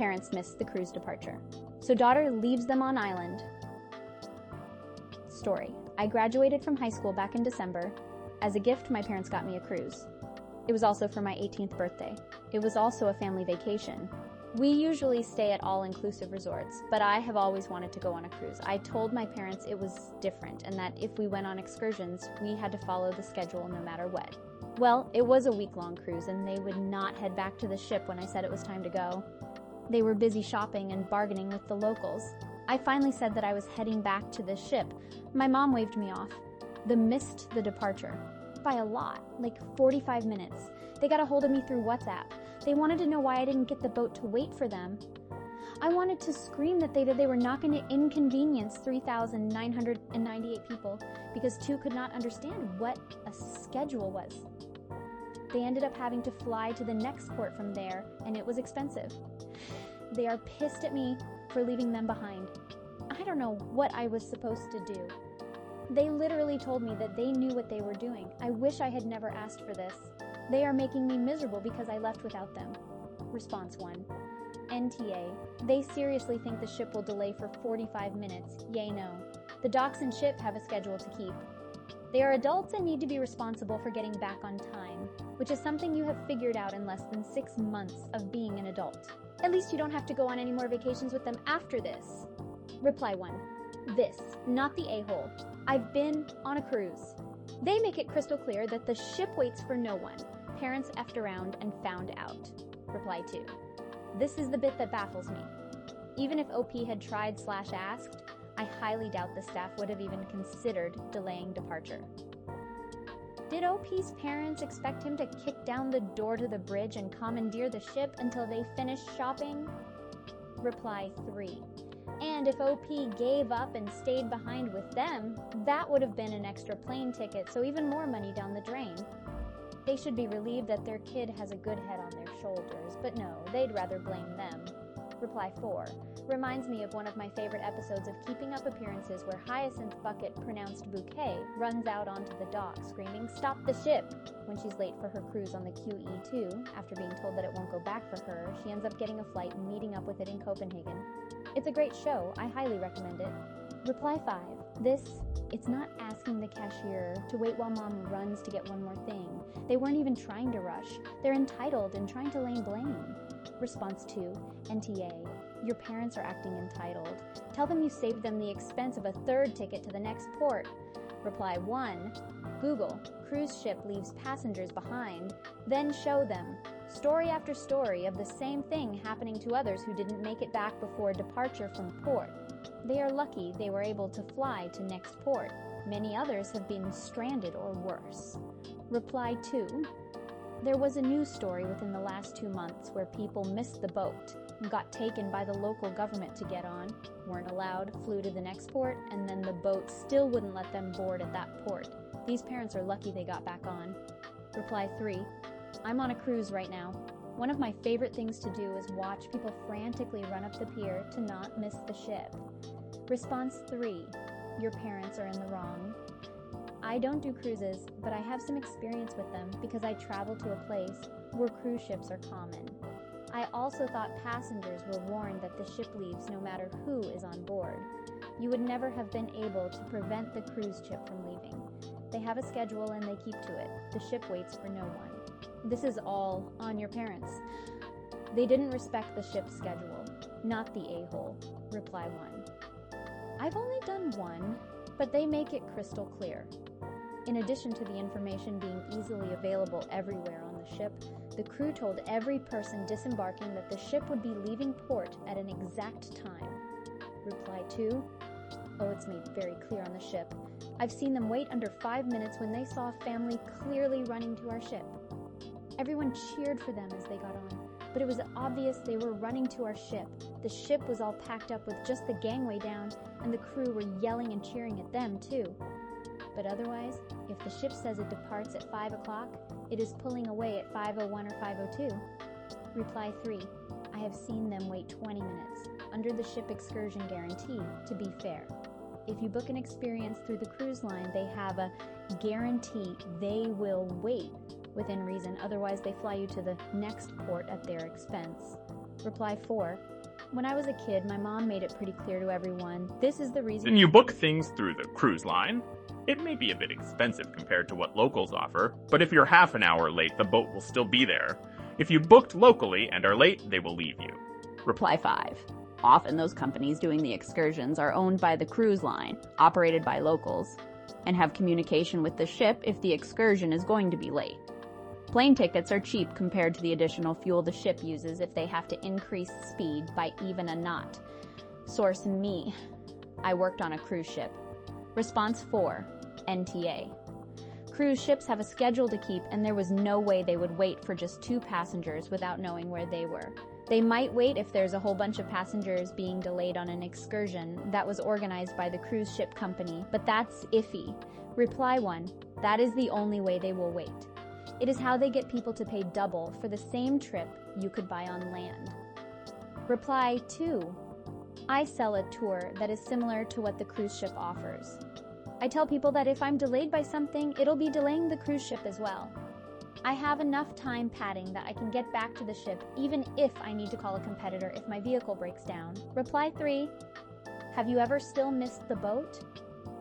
parents missed the cruise departure. So daughter leaves them on island. Story. I graduated from high school back in December. As a gift, my parents got me a cruise. It was also for my 18th birthday. It was also a family vacation. We usually stay at all-inclusive resorts, but I have always wanted to go on a cruise. I told my parents it was different and that if we went on excursions, we had to follow the schedule no matter what. Well, it was a week-long cruise and they would not head back to the ship when I said it was time to go. They were busy shopping and bargaining with the locals. I finally said that I was heading back to the ship. My mom waved me off. They missed the departure. By a lot, like 45 minutes. They got a hold of me through WhatsApp. They wanted to know why I didn't get the boat to wait for them. I wanted to scream that they were not going to inconvenience 3,998 people because two could not understand what a schedule was. They ended up having to fly to the next port from there, and it was expensive. They are pissed at me for leaving them behind. I don't know what I was supposed to do. They literally told me that they knew what they were doing. I wish I had never asked for this. They are making me miserable because I left without them. Response 1. NTA. They seriously think the ship will delay for 45 minutes. Yay, no. The docks and ship have a schedule to keep. They are adults and need to be responsible for getting back on time, which is something you have figured out in less than 6 months of being an adult. At least you don't have to go on any more vacations with them after this. Reply 1. This, not the a-hole. I've been on a cruise. They make it crystal clear that the ship waits for no one. Parents effed around and found out. Reply 2. This is the bit that baffles me. Even if OP had tried/asked, I highly doubt the staff would have even considered delaying departure. Did OP's parents expect him to kick down the door to the bridge and commandeer the ship until they finished shopping? Reply 3. And if OP gave up and stayed behind with them, that would have been an extra plane ticket, so even more money down the drain. They should be relieved that their kid has a good head on their shoulders, but no, they'd rather blame them. Reply 4. Reminds me of one of my favorite episodes of Keeping Up Appearances where Hyacinth Bucket, pronounced Bouquet, runs out onto the dock screaming, "Stop the ship!" When she's late for her cruise on the QE2, after being told that it won't go back for her, she ends up getting a flight and meeting up with it in Copenhagen. It's a great show. I highly recommend it. Reply 5. It's not asking the cashier to wait while mom runs to get one more thing. They weren't even trying to rush. They're entitled and trying to lay blame. Response 2. NTA. Your parents are acting entitled. Tell them you saved them the expense of a third ticket to the next port. Reply 1. Google. Cruise ship leaves passengers behind. Then show them. Story after story of the same thing happening to others who didn't make it back before departure from port. They are lucky they were able to fly to next port. Many others have been stranded or worse. Reply 2. There was a news story within the last 2 months where people missed the boat, got taken by the local government to get on, weren't allowed, flew to the next port, and then the boat still wouldn't let them board at that port. These parents are lucky they got back on. Reply 3. I'm on a cruise right now. One of my favorite things to do is watch people frantically run up the pier to not miss the ship. Response 3. Your parents are in the wrong. I don't do cruises, but I have some experience with them because I travel to a place where cruise ships are common. I also thought passengers were warned that the ship leaves no matter who is on board. You would never have been able to prevent the cruise ship from leaving. They have a schedule and they keep to it. The ship waits for no one. This is all on your parents. They didn't respect the ship's schedule, not the a-hole. Reply 1. I've only done one, but they make it crystal clear. In addition to the information being easily available everywhere on the ship, the crew told every person disembarking that the ship would be leaving port at an exact time. Reply 2. Oh, it's made very clear on the ship. I've seen them wait under 5 minutes when they saw a family clearly running to our ship. Everyone cheered for them as they got on, but it was obvious they were running to our ship. The ship was all packed up with just the gangway down, and the crew were yelling and cheering at them too. But otherwise, if the ship says it departs at 5 o'clock, it is pulling away at 5:01 or 5:02. Reply 3. I have seen them wait 20 minutes, under the ship excursion guarantee, to be fair. If you book an experience through the cruise line, they have a guarantee they will wait within reason, otherwise they fly you to the next port at their expense. Reply 4. When I was a kid, my mom made it pretty clear to everyone, this is the reason. Then you book things through the cruise line. It may be a bit expensive compared to what locals offer, but if you're half an hour late, the boat will still be there. If you booked locally and are late, they will leave you. Reply 5. Often those companies doing the excursions are owned by the cruise line, operated by locals, and have communication with the ship if the excursion is going to be late. Plane tickets are cheap compared to the additional fuel the ship uses if they have to increase speed by even a knot. Source me. I worked on a cruise ship. Response 4. NTA. Cruise ships have a schedule to keep, and there was no way they would wait for just 2 passengers without knowing where they were. They might wait if there's a whole bunch of passengers being delayed on an excursion that was organized by the cruise ship company, but that's iffy. Reply 1. That is the only way they will wait. It is how they get people to pay double for the same trip you could buy on land. Reply 2. I sell a tour that is similar to what the cruise ship offers. I tell people that if I'm delayed by something, it'll be delaying the cruise ship as well. I have enough time padding that I can get back to the ship even if I need to call a competitor if my vehicle breaks down. Reply 3. Have you ever still missed the boat?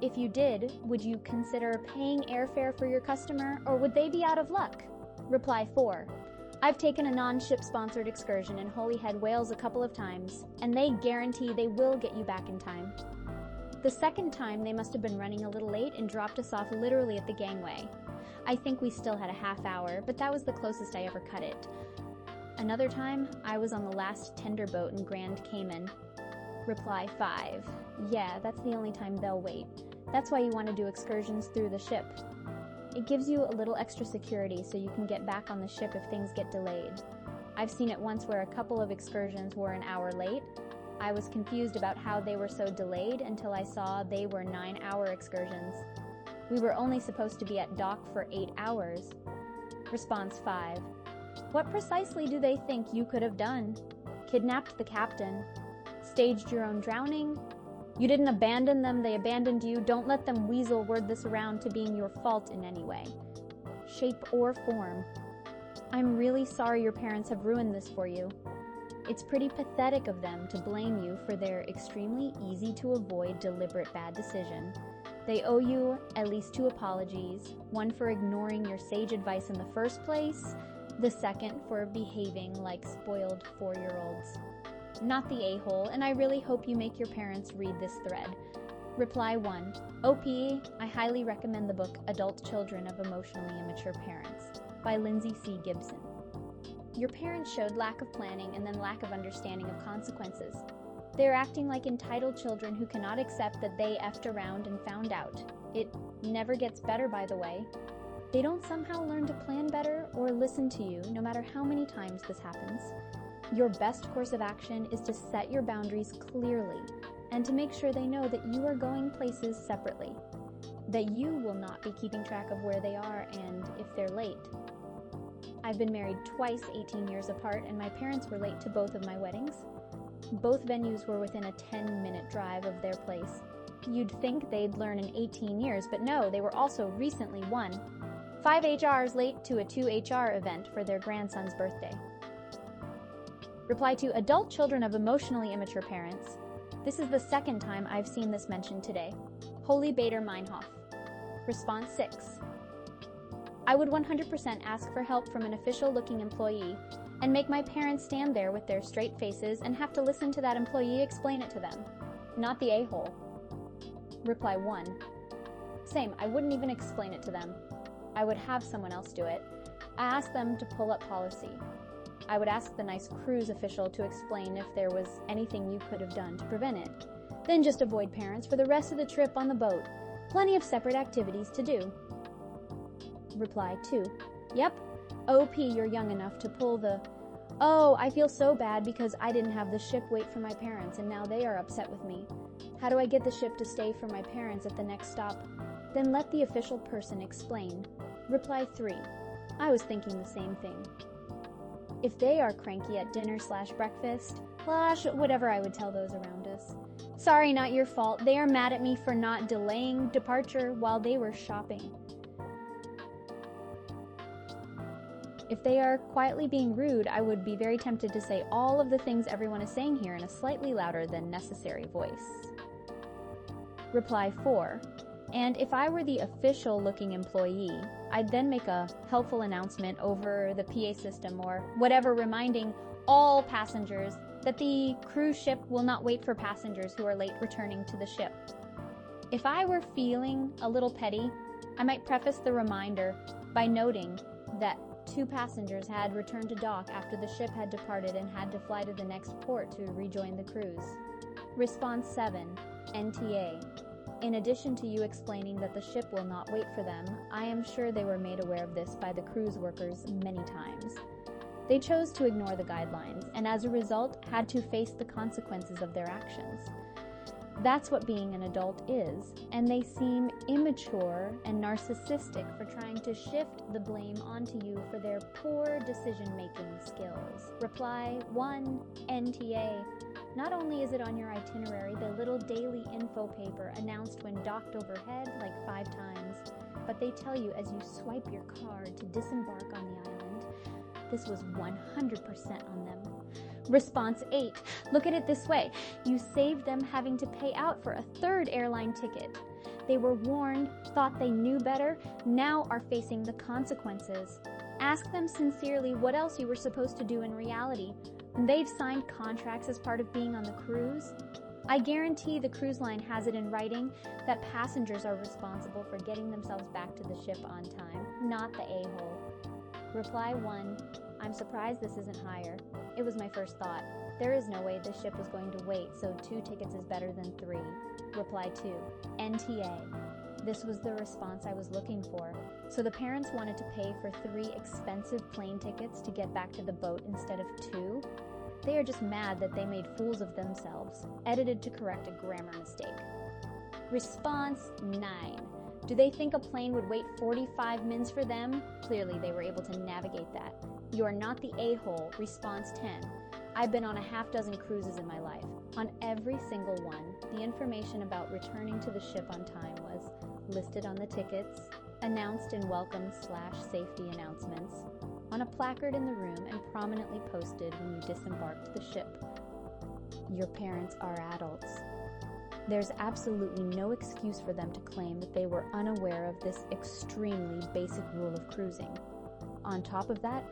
If you did, would you consider paying airfare for your customer, or would they be out of luck? Reply 4. I've taken a non-ship sponsored excursion in Holyhead, Wales a couple of times, and they guarantee they will get you back in time. The second time, they must have been running a little late and dropped us off literally at the gangway. I think we still had a half hour, but that was the closest I ever cut it. Another time, I was on the last tender boat in Grand Cayman. Reply 5. Yeah, that's the only time they'll wait. That's why you want to do excursions through the ship. It gives you a little extra security so you can get back on the ship if things get delayed. I've seen it once where a couple of excursions were an hour late. I was confused about how they were so delayed until I saw they were 9-hour excursions. We were only supposed to be at dock for 8 hours. Response 5. What precisely do they think you could have done? Kidnapped the captain? Staged your own drowning? You didn't abandon them, they abandoned you. Don't let them weasel word this around to being your fault in any way, shape, or form. I'm really sorry your parents have ruined this for you. It's pretty pathetic of them to blame you for their extremely easy-to-avoid deliberate bad decision. They owe you at least 2 apologies, one for ignoring your sage advice in the first place, the second for behaving like spoiled 4-year-olds. Not the a-hole, and I really hope you make your parents read this thread. Reply 1. OP, I highly recommend the book Adult Children of Emotionally Immature Parents by Lindsay C. Gibson. Your parents showed lack of planning and then lack of understanding of consequences. They're acting like entitled children who cannot accept that they effed around and found out. It never gets better, by the way. They don't somehow learn to plan better or listen to you, no matter how many times this happens. Your best course of action is to set your boundaries clearly and to make sure they know that you are going places separately, that you will not be keeping track of where they are and if they're late. I've been married twice 18 years apart, and my parents were late to both of my weddings. Both venues were within a 10-minute drive of their place. You'd think they'd learn in 18 years, but no, they were also recently 5 HRs late to a 2 HR event for their grandson's birthday. Reply to Adult Children of Emotionally Immature Parents. This is the second time I've seen this mentioned today. Holy Bader Meinhof. Response 6. I would 100% ask for help from an official-looking employee and make my parents stand there with their straight faces and have to listen to that employee explain it to them. Not the a-hole. Reply 1. Same, I wouldn't even explain it to them. I would have someone else do it. I asked them to pull up policy. I would ask the nice cruise official to explain if there was anything you could have done to prevent it. Then just avoid parents for the rest of the trip on the boat. Plenty of separate activities to do. Reply 2. Yep. OP, you're young enough to pull the, oh, I feel so bad because I didn't have the ship wait for my parents and now they are upset with me. How do I get the ship to stay for my parents at the next stop? Then let the official person explain. Reply 3. I was thinking the same thing. If they are cranky at dinner/breakfast, whatever I would tell those around us. Sorry, not your fault. They are mad at me for not delaying departure while they were shopping. If they are quietly being rude, I would be very tempted to say all of the things everyone is saying here in a slightly louder than necessary voice. Reply 4. And if I were the official-looking employee, I'd then make a helpful announcement over the PA system or whatever, reminding all passengers that the cruise ship will not wait for passengers who are late returning to the ship. If I were feeling a little petty, I might preface the reminder by noting that 2 passengers had returned to dock after the ship had departed and had to fly to the next port to rejoin the cruise. Response 7, NTA. In addition to you explaining that the ship will not wait for them, I am sure they were made aware of this by the cruise workers many times. They chose to ignore the guidelines, and as a result, had to face the consequences of their actions. That's what being an adult is, and they seem immature and narcissistic for trying to shift the blame onto you for their poor decision-making skills. Reply 1, NTA. Not only is it on your itinerary, the little daily info paper announced when docked overhead like 5 times, but they tell you as you swipe your card to disembark on the island, this was 100% on them. Response 8. Look at it this way. You saved them having to pay out for a 3rd airline ticket. They were warned, thought they knew better, now are facing the consequences. Ask them sincerely what else you were supposed to do in reality. They've signed contracts as part of being on the cruise. I guarantee the cruise line has it in writing that passengers are responsible for getting themselves back to the ship on time, not the a-hole. Reply 1. I'm surprised this isn't higher. It was my first thought. There is no way this ship was going to wait, so 2 tickets is better than 3. Reply 2. NTA. This was the response I was looking for. So the parents wanted to pay for 3 expensive plane tickets to get back to the boat instead of 2? They are just mad that they made fools of themselves. Edited to correct a grammar mistake. Response 9. Do they think a plane would wait 45 minutes for them? Clearly they were able to navigate that. You are not the a-hole. Response 10. I've been on a half-dozen cruises in my life. On every single one, the information about returning to the ship on time was listed on the tickets, announced in welcome/safety announcements, on a placard in the room, and prominently posted when you disembarked the ship. Your parents are adults. There's absolutely no excuse for them to claim that they were unaware of this extremely basic rule of cruising. On top of that,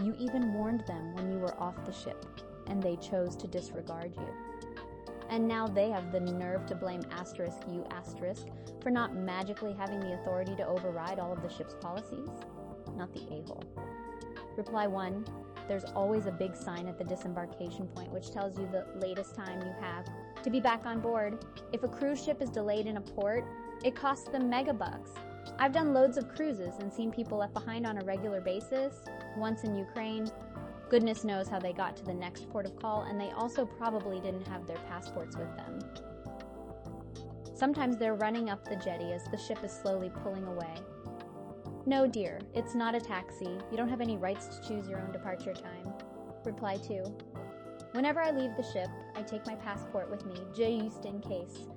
you even warned them when you were off the ship, and they chose to disregard you. And now they have the nerve to blame you for not magically having the authority to override all of the ship's policies? Not the a-hole. Reply 1. There's always a big sign at the disembarkation point which tells you the latest time you have to be back on board. If a cruise ship is delayed in a port, it costs them megabucks. I've done loads of cruises and seen people left behind on a regular basis, once in Ukraine. Goodness knows how they got to the next port of call, and they also probably didn't have their passports with them. Sometimes they're running up the jetty as the ship is slowly pulling away. No, dear, it's not a taxi. You don't have any rights to choose your own departure time. Reply 2. Whenever I leave the ship, I take my passport with me, just in case.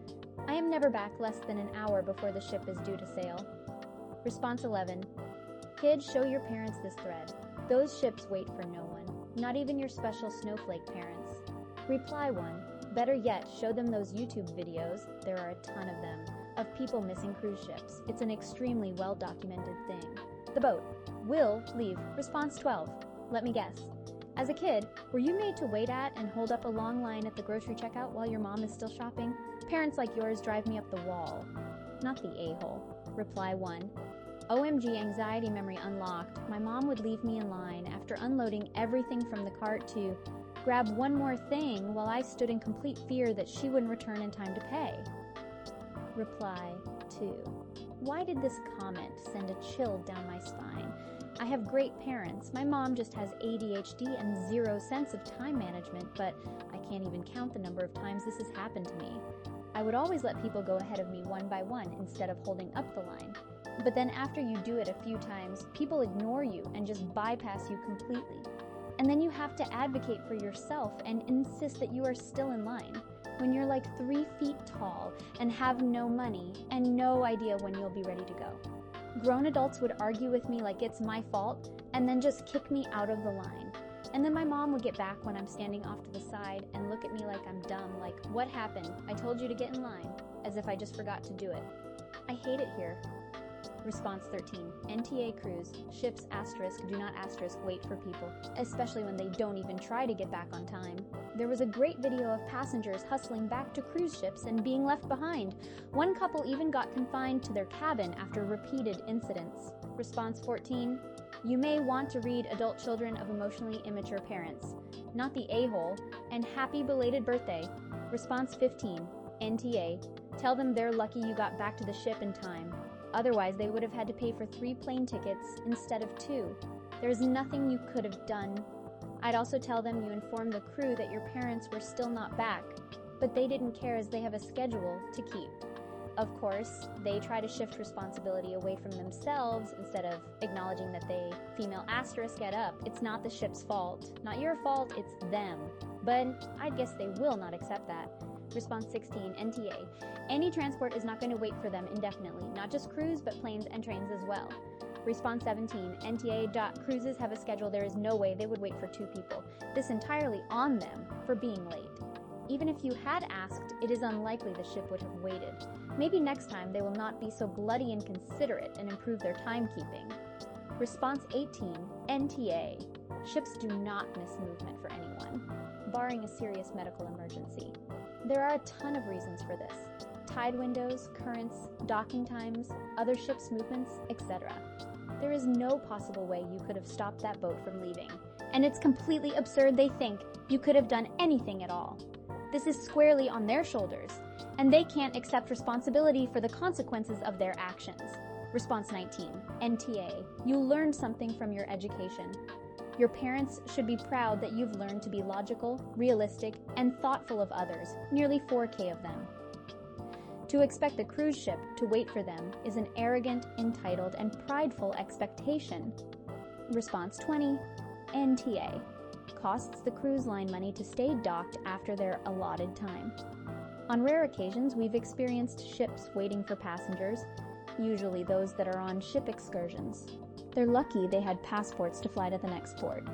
I am never back less than an hour before the ship is due to sail. Response 11. Kids, show your parents this thread. Those ships wait for no one, not even your special snowflake parents. Reply 1. Better yet, show them those YouTube videos, there are a ton of them, of people missing cruise ships. It's an extremely well-documented thing. The boat will leave. Response 12. Let me guess. As a kid, were you made to wait at and hold up a long line at the grocery checkout while your mom is still shopping? Parents like yours drive me up the wall. Not the a-hole. Reply 1. OMG, anxiety memory unlocked. My mom would leave me in line after unloading everything from the cart to grab one more thing while I stood in complete fear that she wouldn't return in time to pay. Reply 2. Why did this comment send a chill down my spine? I have great parents. My mom just has ADHD and 0 sense of time management, but I can't even count the number of times this has happened to me. I would always let people go ahead of me one by one instead of holding up the line. But then after you do it a few times, people ignore you and just bypass you completely. And then you have to advocate for yourself and insist that you are still in line when you're like 3 feet tall and have no money and no idea when you'll be ready to go. Grown adults would argue with me like it's my fault and then just kick me out of the line. And then my mom would get back when I'm standing off to the side and look at me like I'm dumb, like, what happened? I told you to get in line, as if I just forgot to do it. I hate it here. Response 13. NTA cruise. Ships * do not * wait for people, especially when they don't even try to get back on time. There was a great video of passengers hustling back to cruise ships and being left behind. One couple even got confined to their cabin after repeated incidents. Response 14. You may want to read Adult Children of Emotionally Immature Parents, not the a-hole, and happy belated birthday. Response 15. NTA. Tell them they're lucky you got back to the ship in time. Otherwise, they would have had to pay for 3 plane tickets instead of 2. There's nothing you could have done. I'd also tell them you informed the crew that your parents were still not back, but they didn't care as they have a schedule to keep. Of course, they try to shift responsibility away from themselves instead of acknowledging that they, female * get up. It's not the ship's fault. Not your fault, it's them. But I guess they will not accept that. Response 16, NTA. Any transport is not going to wait for them indefinitely, not just crews, but planes and trains as well. Response 17, NTA. Cruises have a schedule. There is no way they would wait for 2 people. This entirely on them for being late. Even if you had asked, it is unlikely the ship would have waited. Maybe next time they will not be so bloody inconsiderate and improve their timekeeping. Response 18, NTA. Ships do not miss movement for anyone, barring a serious medical emergency. There are a ton of reasons for this. Tide windows, currents, docking times, other ships' movements, etc. There is no possible way you could have stopped that boat from leaving. And it's completely absurd they think you could have done anything at all. This is squarely on their shoulders, and they can't accept responsibility for the consequences of their actions. Response 19, NTA. You learned something from your education. Your parents should be proud that you've learned to be logical, realistic, and thoughtful of others, nearly 4K of them. To expect the cruise ship to wait for them is an arrogant, entitled, and prideful expectation. Response 20, NTA. Costs the cruise line money to stay docked after their allotted time. On rare occasions, we've experienced ships waiting for passengers, usually those that are on ship excursions. They're lucky they had passports to fly to the next port.